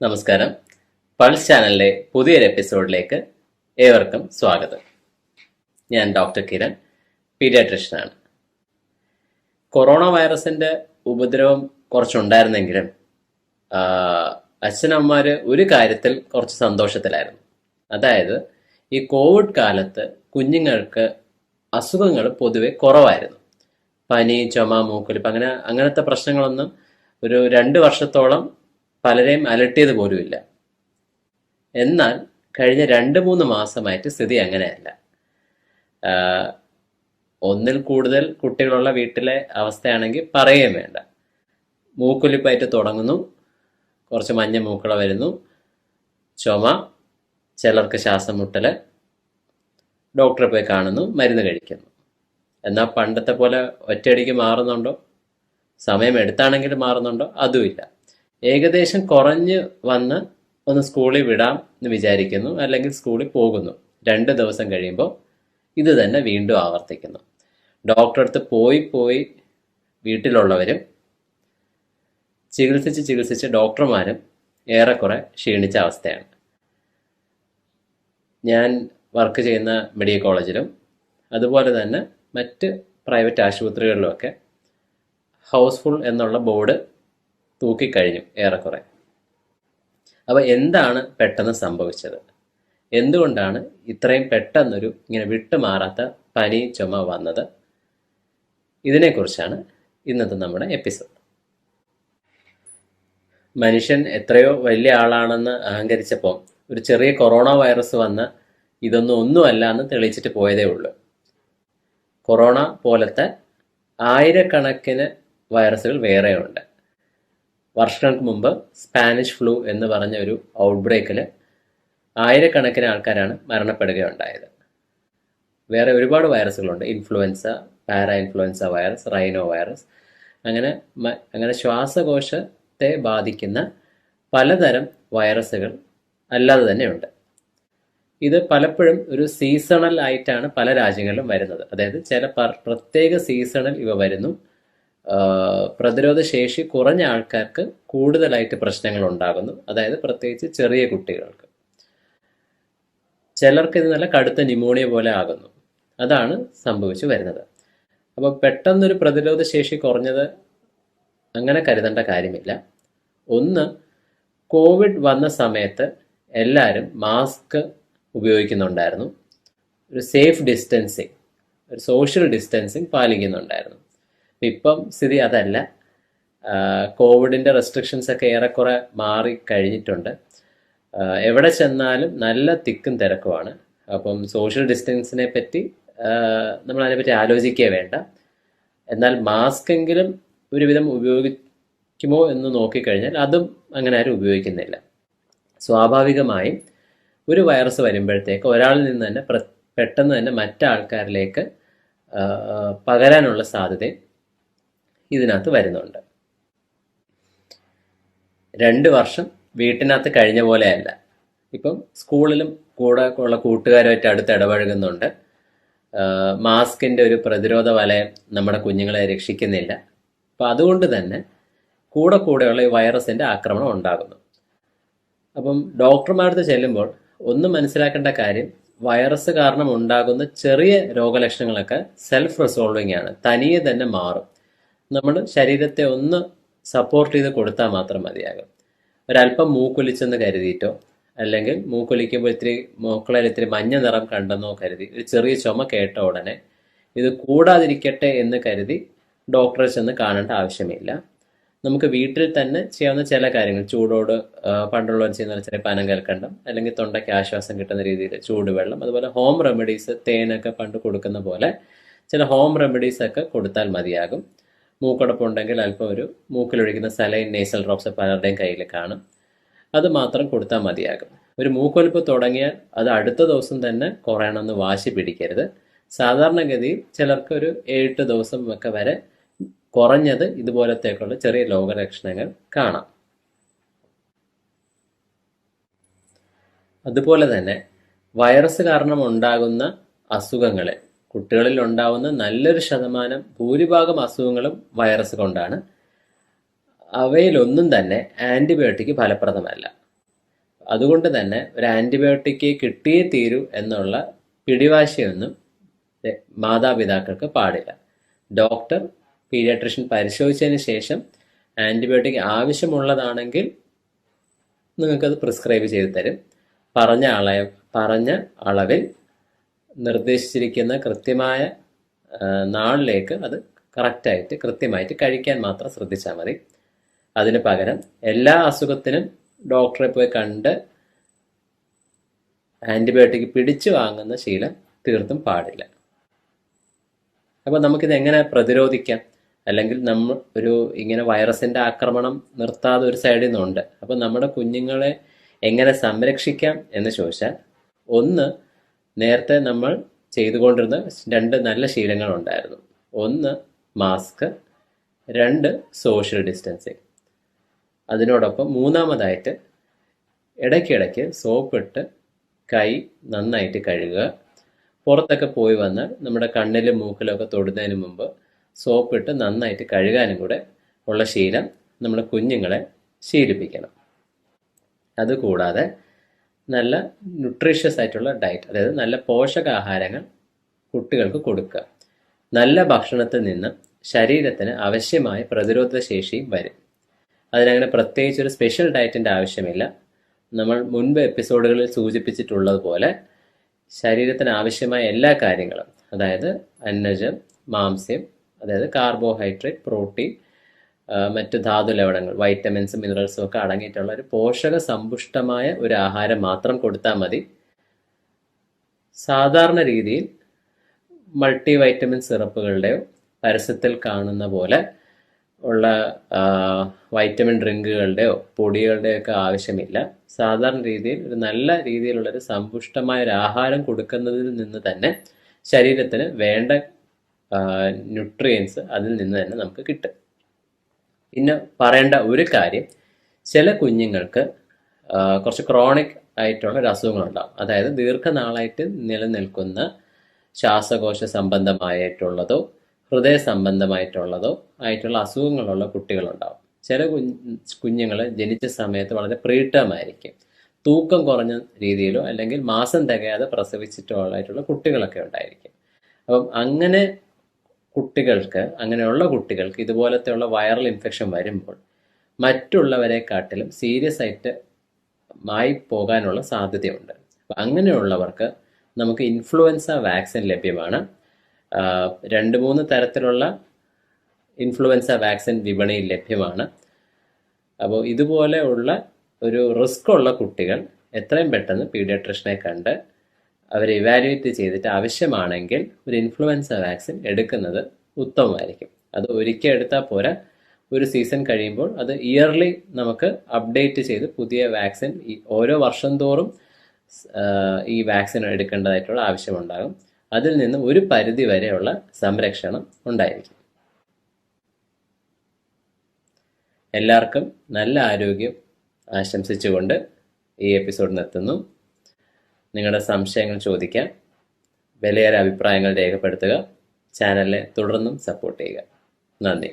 നമസ്കാരം. പൾസ് ചാനലിലെ പുതിയൊരു എപ്പിസോഡിലേക്ക് ഏവർക്കും സ്വാഗതം. ഞാൻ ഡോക്ടർ കിരൺ, പീഡിയാട്രിഷ്യനാണ്. കൊറോണ വൈറസിന്റെ ഉപദ്രവം കുറച്ചുണ്ടായിരുന്നെങ്കിലും അച്ഛനമ്മമാർ ഒരു കാര്യത്തിൽ കുറച്ച് സന്തോഷത്തിലായിരുന്നു. അതായത് ഈ കോവിഡ് കാലത്ത് കുഞ്ഞുങ്ങൾക്ക് അസുഖങ്ങൾ പൊതുവെ കുറവായിരുന്നു. പനി, ചുമ, മൂക്കൊലിപ്പ് അങ്ങനത്തെ പ്രശ്നങ്ങളൊന്നും ഒരു 2 വർഷത്തോളം പലരെയും അലട്ടിയത് പോലുമില്ല. എന്നാൽ കഴിഞ്ഞ 2-3 മാസമായിട്ട് സ്ഥിതി അങ്ങനെയല്ല. ഒന്നിൽ കൂടുതൽ കുട്ടികളുള്ള വീട്ടിലെ അവസ്ഥയാണെങ്കിൽ പറയുകയും വേണ്ട. മൂക്കൊലിപ്പായിട്ട് തുടങ്ങുന്നു, കുറച്ച് മഞ്ഞ മൂക്കള വരുന്നു, ചുമ, ചിലർക്ക് ശ്വാസം മുട്ടൽ, ഡോക്ടറെ പോയി കാണുന്നു, മരുന്ന് കഴിക്കുന്നു. എന്നാൽ പണ്ടത്തെ പോലെ ഒറ്റയടിക്ക് മാറുന്നുണ്ടോ? സമയം എടുത്താണെങ്കിൽ മാറുന്നുണ്ടോ? അതുമില്ല. ഏകദേശം കുറഞ്ഞ് വന്ന് ഒന്ന് സ്കൂളിൽ വിടാം എന്ന് വിചാരിക്കുന്നു, അല്ലെങ്കിൽ സ്കൂളിൽ പോകുന്നു. 2 ദിവസം കഴിയുമ്പോൾ ഇത് തന്നെ വീണ്ടും ആവർത്തിക്കുന്നു. ഡോക്ടറെ അടുത്ത് പോയി വീട്ടിലുള്ളവരും ചികിത്സിച്ച് ഡോക്ടർമാരും ഏറെക്കുറെ ക്ഷീണിച്ച അവസ്ഥയാണ്. ഞാൻ വർക്ക് ചെയ്യുന്ന മെഡിക്കൽ കോളേജിലും അതുപോലെ തന്നെ മറ്റ് പ്രൈവറ്റ് ആശുപത്രികളിലുമൊക്കെ ഹൗസ്ഫുൾ എന്നുള്ള ബോർഡ് തൂക്കിക്കഴിഞ്ഞു ഏറെക്കുറെ. അപ്പോൾ എന്താണ് പെട്ടെന്ന് സംഭവിച്ചത്? എന്തുകൊണ്ടാണ് ഇത്രയും പെട്ടെന്നൊരു ഇങ്ങനെ വിട്ടുമാറാത്ത പനി, ചുമ വന്നത്? ഇതിനെക്കുറിച്ചാണ് ഇന്നത്തെ നമ്മുടെ എപ്പിസോഡ്. മനുഷ്യൻ എത്രയോ വലിയ ആളാണെന്ന് അഹങ്കരിച്ചപ്പോൾ ഒരു ചെറിയ കൊറോണ വൈറസ് വന്ന് ഒന്നുമല്ല എന്ന് തെളിയിച്ചിട്ട് പോയതേ ഉള്ളൂ. കൊറോണ പോലത്തെ ആയിരക്കണക്കിന് വൈറസുകൾ വേറെയുണ്ട്. വർഷങ്ങൾക്ക് മുമ്പ് സ്പാനിഷ് ഫ്ലൂ എന്ന് പറഞ്ഞ ഒരു ഔട്ട്ബ്രേക്കിൽ ആയിരക്കണക്കിന് ആൾക്കാരാണ് മരണപ്പെടുകയുണ്ടായത്. വേറെ ഒരുപാട് വൈറസുകളുണ്ട്. Influenza, parainfluenza virus, rhinovirus, അങ്ങനെ ശ്വാസകോശത്തെ ബാധിക്കുന്ന പലതരം വൈറസുകൾ അല്ലാതെ തന്നെയുണ്ട്. ഇത് പലപ്പോഴും ഒരു സീസണൽ ആയിട്ടാണ് പല രാജ്യങ്ങളിലും വരുന്നത്. അതായത് ചില പ്രത്യേക സീസണിൽ ഇവ വരുന്നു. പ്രതിരോധ ശേഷി കുറഞ്ഞ ആൾക്കാർക്ക് കൂടുതലായിട്ട് പ്രശ്നങ്ങൾ ഉണ്ടാകുന്നു. അതായത് പ്രത്യേകിച്ച് ചെറിയ കുട്ടികൾക്ക്. ചിലർക്ക് ഇത് നല്ല കടുത്ത ന്യൂമോണിയ പോലെ ആകുന്നു. അതാണ് സംഭവിച്ചു വരുന്നത്. അപ്പോൾ പെട്ടെന്നൊരു പ്രതിരോധ ശേഷി കുറഞ്ഞത് അങ്ങനെ കരുതേണ്ട കാര്യമില്ല. ഒന്ന്, കോവിഡ് വന്ന സമയത്ത് എല്ലാവരും മാസ്ക് ഉപയോഗിക്കുന്നുണ്ടായിരുന്നു. ഒരു സേഫ് ഡിസ്റ്റൻസിങ്, ഒരു സോഷ്യൽ ഡിസ്റ്റൻസിങ് പാലിക്കുന്നുണ്ടായിരുന്നു. ഇപ്പം സ്ഥിതി അതല്ല. കോവിഡിൻ്റെ റെസ്ട്രിക്ഷൻസ് ഒക്കെ ഏറെക്കുറെ മാറിക്കഴിഞ്ഞിട്ടുണ്ട്. എവിടെ ചെന്നാലും നല്ല തിക്കും തിരക്കുമാണ്. അപ്പം സോഷ്യൽ ഡിസ്റ്റൻസിനെ പറ്റി നമ്മൾ അതിനെപ്പറ്റി ആലോചിക്കേ വേണ്ട. എന്നാൽ മാസ്ക് എങ്കിലും ഒരുവിധം ഉപയോഗിക്കുമോ എന്ന് നോക്കിക്കഴിഞ്ഞാൽ അതും അങ്ങനെ ആരും ഉപയോഗിക്കുന്നില്ല. സ്വാഭാവികമായും ഒരു വൈറസ് വരുമ്പോഴത്തേക്ക് ഒരാളിൽ നിന്ന് തന്നെ പെട്ടെന്ന് തന്നെ മറ്റാൾക്കാരിലേക്ക് പകരാനുള്ള സാധ്യതയും ഇതിനകത്ത് വരുന്നുണ്ട്. 2 വർഷം വീട്ടിനകത്ത് കഴിഞ്ഞ പോലെയല്ല. ഇപ്പം സ്കൂളിലും കൂടെ ഉള്ള കൂട്ടുകാരുമായിട്ട് അടുത്ത് ഇടപഴകുന്നുണ്ട്. മാസ്കിൻ്റെ ഒരു പ്രതിരോധ വലയം നമ്മുടെ കുഞ്ഞുങ്ങളെ രക്ഷിക്കുന്നില്ല. അപ്പം അതുകൊണ്ട് തന്നെ കൂടെയുള്ള ഈ വൈറസിൻ്റെ ആക്രമണം ഉണ്ടാകുന്നു. അപ്പം ഡോക്ടർമാരടുത്ത് ചെല്ലുമ്പോൾ ഒന്ന് മനസ്സിലാക്കേണ്ട കാര്യം, വൈറസ് കാരണം ഉണ്ടാകുന്ന ചെറിയ രോഗലക്ഷണങ്ങളൊക്കെ സെൽഫ് റിസോൾവിങ് ആണ്, തനിയെ തന്നെ മാറും. നമ്മൾ ശരീരത്തെ ഒന്ന് സപ്പോർട്ട് ചെയ്ത് കൊടുത്താൽ മാത്രം മതിയാകും. ഒരല്പം മൂക്കൊലിച്ചെന്ന് കരുതിയിട്ടോ, അല്ലെങ്കിൽ മൂക്കൊലിക്കുമ്പോൾ മൂക്കളയിൽ ഇത്തിരി മഞ്ഞ നിറം കണ്ടെന്നോ കരുതി ഒരു ചെറിയ ചുമ കേട്ട ഉടനെ ഇത് കൂടാതിരിക്കട്ടെ എന്ന് കരുതി ഡോക്ടറെ ചെന്ന് കാണേണ്ട ആവശ്യമില്ല. നമുക്ക് വീട്ടിൽ തന്നെ ചെയ്യാവുന്ന ചില കാര്യങ്ങൾ, ചൂടോട് പണ്ടുള്ളവർ ചെയ്യുന്ന ചെറിയ പനം കൽക്കണ്ടം, അല്ലെങ്കിൽ തൊണ്ടയ്ക്ക് ആശ്വാസം കിട്ടുന്ന രീതിയിൽ ചൂടുവെള്ളം, അതുപോലെ ഹോം റെമഡീസ്, തേനൊക്കെ പണ്ട് കൊടുക്കുന്ന പോലെ ചില ഹോം റെമഡീസ് ഒക്കെ കൊടുത്താൽ മതിയാകും. മൂക്കടപ്പുണ്ടെങ്കിൽ അല്പം ഒരു മൂക്കിലൊഴിക്കുന്ന സലൈൻ നേസൽ ഡ്രോപ്സ് പലരുടെയും കയ്യിൽ കാണും. അത് മാത്രം കൊടുത്താൽ മതിയാകും. ഒരു മൂക്കൊലിപ്പ് തുടങ്ങിയാൽ അത് അടുത്ത ദിവസം തന്നെ കുറയണമെന്ന് വാശി പിടിക്കരുത്. സാധാരണഗതിയിൽ ചിലർക്ക് ഒരു 7 ദിവസം ഒക്കെ വരെ കുറഞ്ഞത് ഇതുപോലത്തേക്കുള്ള ചെറിയ രോഗലക്ഷണങ്ങൾ കാണാം. അതുപോലെ തന്നെ വൈറസ് കാരണം ഉണ്ടാകുന്ന അസുഖങ്ങളെ, കുട്ടികളിൽ ഉണ്ടാകുന്ന നല്ലൊരു ശതമാനം, ഭൂരിഭാഗം അസുഖങ്ങളും വൈറസ് കൊണ്ടാണ്. അവയിലൊന്നും തന്നെ ആൻറ്റിബയോട്ടിക് ഫലപ്രദമല്ല. അതുകൊണ്ട് തന്നെ ഒരു ആൻറ്റിബയോട്ടിക് കിട്ടിയേ തീരൂ എന്നുള്ള പിടിവാശിയൊന്നും മാതാപിതാക്കൾക്ക് പാടില്ല. ഡോക്ടർ പീഡിയാട്രിഷ്യൻ പരിശോധിച്ചതിന് ശേഷം ആൻറ്റിബയോട്ടിക് ആവശ്യമുള്ളതാണെങ്കിൽ നിങ്ങൾക്കത് പ്രിസ്ക്രൈബ് ചെയ്ത് തരും. പറഞ്ഞ അളവിൽ നിർദ്ദേശിച്ചിരിക്കുന്ന കൃത്യമായ നാളിലേക്ക് അത് കൃത്യമായിട്ട് കഴിക്കാൻ മാത്രം ശ്രദ്ധിച്ചാൽ മതി. അതിന് പകരം എല്ലാ അസുഖത്തിനും ഡോക്ടറെ പോയി കണ്ട് ആൻറ്റിബയോട്ടിക് പിടിച്ചു വാങ്ങുന്ന ശീലം തീർത്തും പാടില്ല. അപ്പോൾ നമുക്കിത് എങ്ങനെ പ്രതിരോധിക്കാം? അല്ലെങ്കിൽ നമ്മൾ ഇങ്ങനെ വൈറസിൻ്റെ ആക്രമണം നിർത്താതെ ഒരു സൈഡിൽ നിന്നുണ്ട്. അപ്പോൾ നമ്മുടെ കുഞ്ഞുങ്ങളെ എങ്ങനെ സംരക്ഷിക്കാം എന്ന് ചോദിച്ചാൽ, ഒന്ന്, നേരത്തെ നമ്മൾ ചെയ്തുകൊണ്ടിരുന്ന 2 നല്ല ശീലങ്ങളുണ്ടായിരുന്നു. ഒന്ന് മാസ്ക്, 2 സോഷ്യൽ ഡിസ്റ്റൻസിങ്. അതിനോടൊപ്പം മൂന്നാമതായിട്ട് ഇടയ്ക്കിടയ്ക്ക് സോപ്പിട്ട് കൈ നന്നായിട്ട് കഴുകുക. പുറത്തൊക്കെ പോയി വന്നാൽ നമ്മുടെ കണ്ണിലും മൂക്കിലൊക്കെ തൊടുന്നതിന് മുമ്പ് സോപ്പിട്ട് നന്നായിട്ട് കഴുകാനും കൂടെ ഉള്ള ശീലം നമ്മുടെ കുഞ്ഞുങ്ങളെ ശീലിപ്പിക്കണം. അതുകൂടാതെ നല്ല ന്യൂട്രീഷ്യസ് ആയിട്ടുള്ള ഡയറ്റ്, അതായത് നല്ല പോഷകാഹാരങ്ങൾ കുട്ടികൾക്ക് കൊടുക്കുക. നല്ല ഭക്ഷണത്തിൽ നിന്ന് ശരീരത്തിന് ആവശ്യമായ പ്രതിരോധ ശേഷിയും വരും. അതിനങ്ങനെ പ്രത്യേകിച്ച് ഒരു സ്പെഷ്യൽ ഡയറ്റിൻ്റെ ആവശ്യമില്ല. നമ്മൾ മുൻപ് എപ്പിസോഡുകളിൽ സൂചിപ്പിച്ചിട്ടുള്ളതുപോലെ ശരീരത്തിന് ആവശ്യമായ എല്ലാ കാര്യങ്ങളും, അതായത് അന്നജം, മാംസ്യം, അതായത് കാർബോഹൈഡ്രേറ്റ്, പ്രോട്ടീൻ, മറ്റ് ധാതു ലവണങ്ങൾ, വൈറ്റമിൻസും മിനറൽസും ഒക്കെ അടങ്ങിയിട്ടുള്ള ഒരു പോഷക സമ്പുഷ്ടമായ ഒരു ആഹാരം മാത്രം കൊടുത്താൽ മതി. സാധാരണ രീതിയിൽ മൾട്ടി വൈറ്റമിൻ സിറപ്പുകളുടെയോ പരസ്യത്തിൽ കാണുന്ന പോലെ ഉള്ള വൈറ്റമിൻ ഡ്രിങ്കുകളുടെയോ പൊടികളുടെയോ ഒക്കെ ആവശ്യമില്ല. സാധാരണ രീതിയിൽ ഒരു നല്ല രീതിയിലുള്ളൊരു സമ്പുഷ്ടമായ ഒരു ആഹാരം കൊടുക്കുന്നതിൽ നിന്ന് തന്നെ ശരീരത്തിന് വേണ്ട ന്യൂട്രിയൻസ് അതിൽ നിന്ന് തന്നെ നമുക്ക് കിട്ടും. പിന്നെ പറയേണ്ട ഒരു കാര്യം, ചില കുഞ്ഞുങ്ങൾക്ക് കുറച്ച് ക്രോണിക് ആയിട്ടുള്ള ഒരു അസുഖങ്ങളുണ്ടാകും. അതായത് ദീർഘനാളായിട്ട് നിലനിൽക്കുന്ന ശ്വാസകോശ സംബന്ധമായിട്ടുള്ളതോ ഹൃദയ സംബന്ധമായിട്ടുള്ളതോ ആയിട്ടുള്ള അസുഖങ്ങളുള്ള കുട്ടികളുണ്ടാവും. ചില കുഞ്ഞുങ്ങൾ ജനിച്ച സമയത്ത് വളരെ പ്രീടേം ആയിരിക്കും. തൂക്കം കുറഞ്ഞ രീതിയിലോ അല്ലെങ്കിൽ മാസം തികയാതെ പ്രസവിച്ചിട്ടുള്ള കുട്ടികളൊക്കെ ഉണ്ടായിരിക്കും. അപ്പം അങ്ങനെയുള്ള കുട്ടികൾക്ക് ഇതുപോലത്തെയുള്ള വൈറൽ ഇൻഫെക്ഷൻ വരുമ്പോൾ മറ്റുള്ളവരെക്കാട്ടിലും സീരിയസ് ആയിട്ട് പോകാനുള്ള സാധ്യതയുണ്ട്. അപ്പം അങ്ങനെയുള്ളവർക്ക് നമുക്ക് ഇൻഫ്ലുവൻസ വാക്സിൻ ലഭ്യമാണ്. 2-3 തരത്തിലുള്ള ഇൻഫ്ലുവൻസ വാക്സിൻ വിപണിയിൽ ലഭ്യമാണ്. അപ്പോൾ ഇതുപോലെ ഉള്ള ഒരു റിസ്ക് ഉള്ള കുട്ടികൾ എത്രയും പെട്ടെന്ന് പീഡിയാട്രിഷനെ കണ്ട് അവരെ ഇവാലുവേറ്റ് ചെയ്തിട്ട് ആവശ്യമാണെങ്കിൽ ഒരു ഇൻഫ്ലുവൻസ വാക്സിൻ എടുക്കുന്നത് ഉത്തമമായിരിക്കും. അത് ഒരിക്കൽ എടുത്താൽ പോരാ, ഒരു സീസൺ കഴിയുമ്പോൾ അത് ഇയർലി നമുക്ക് അപ്ഡേറ്റ് ചെയ്ത് പുതിയ വാക്സിൻ ഓരോ വർഷം തോറും ഈ വാക്സിൻ എടുക്കേണ്ടതായിട്ടുള്ള ആവശ്യമുണ്ടാകും. അതിൽ നിന്ന് ഒരു പരിധി വരെയുള്ള സംരക്ഷണം ഉണ്ടായിരിക്കും. എല്ലാവർക്കും നല്ല ആരോഗ്യം ആശംസിച്ചുകൊണ്ട് ഈ എപ്പിസോഡ് നിർത്തുന്നു. നിങ്ങളുടെ സംശയങ്ങൾ ചോദിക്കാം, വിലയേറെ അഭിപ്രായങ്ങൾ രേഖപ്പെടുത്തുക. ചാനലിനെ തുടർന്നും സപ്പോർട്ട് ചെയ്യുക. നന്ദി.